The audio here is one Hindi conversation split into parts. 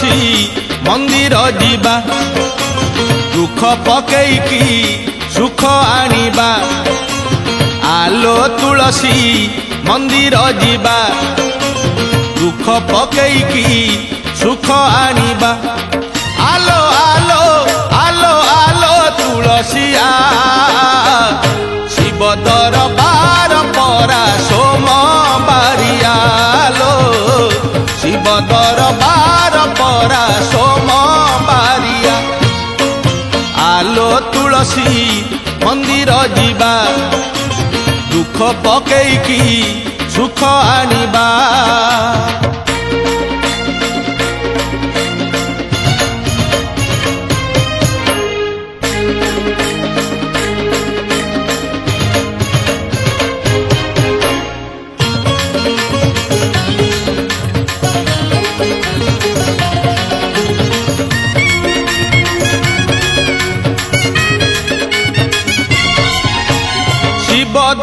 तुलसी मंदिर जीवा दुख पकेईकी सुख आनिबा आलो तुलसी मंदिर जीवा दुख पकेईकी सुख आनिबा आलो आलो आलो आलो तुलसिया शिव दरबार परा सोमबारियालो शिव दरबार परा सोमबारिया आलो तुलसी मंदिर जीवा दुख पकेईकी सुख आनिबा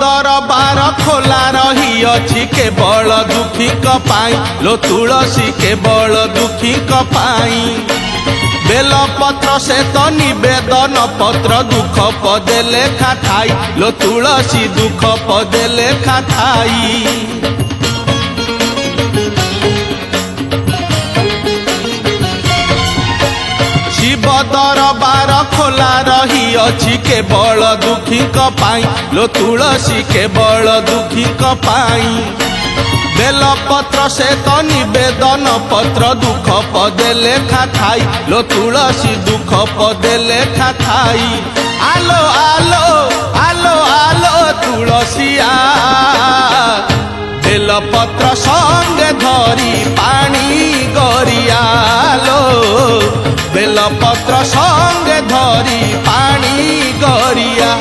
दरबार खोला रही अछि केवल दुखी पाई लो तुलसी केवल दुखी पाई बेल पत्र से तो निवेदन पत्र दुख पदे लेखा थाई लो तुलसी दुख पदे लेखा थाई शिव दरबार खोला रही अछि केवल दुखी पाई लो तुलसी केवल दुखी पाई बेल पत्र से तो निवेदन पत्र दुख पदे लेखा थाई लो तुलसी दुख पदे लेखा थाई आलो आलो आलो आलो तुलसिया बेल पत्र संगे धरी पानी गरियालो बेल पत्र संगे धरी पानी गरिया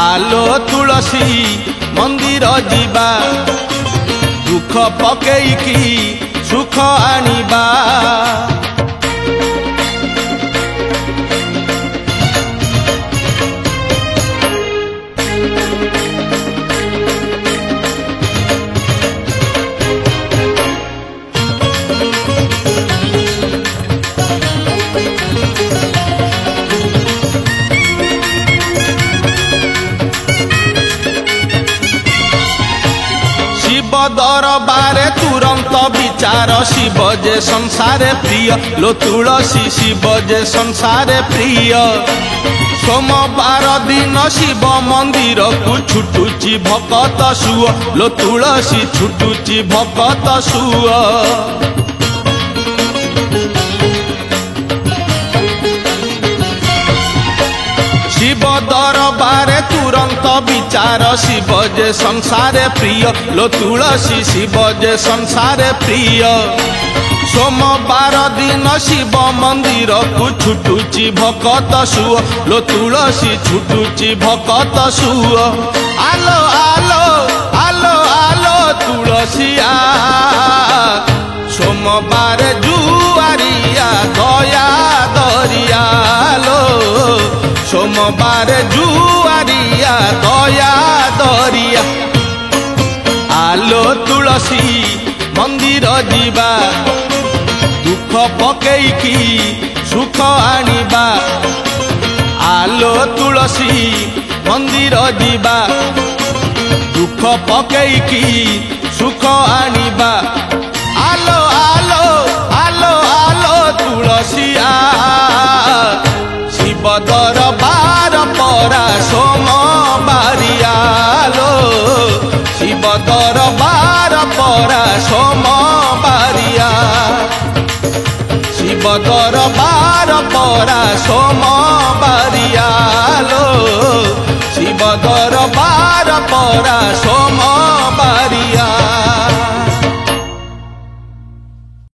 आलो तुलसी मंदिर जीवा दुख पकेईकी सुख आनिबा दरबारे तुरंत विचार शिव जे संसारे प्रिय लो तुलसी शिव जे संसारे प्रिय सोमवार दिन शिव मंदिर को छुटुची भकत सुअ लो तुलसी छुटुची भकत सुअ शिव दरबारे तुरंत विचार शिव जे संसारे प्रिय लो तुलसी शिव जे संसारे प्रिय सोमवार दिन शिव मंदिर को छुटुची भकत सुअ लो तुलसी छुटुची भकत सुअ आलो आलो आलो आलो तुलसिया सोमवार जुआरिया दया दरियालो सोमवार जुआरिया दया दरिया आलो तुलसी मंदिर जीवा दुख पकेईकी सुख आनिबा आलो तुलसी मंदिर जीवा दुख पकेईकी सुख आनिबा आलो आलो आलो आलो तुलसिया शिव दरबार परा सोमबारियालो शिव दरबार परा सोमबारिया शिव दरबार परा सोमबारियालो शिव दरबार परा सोम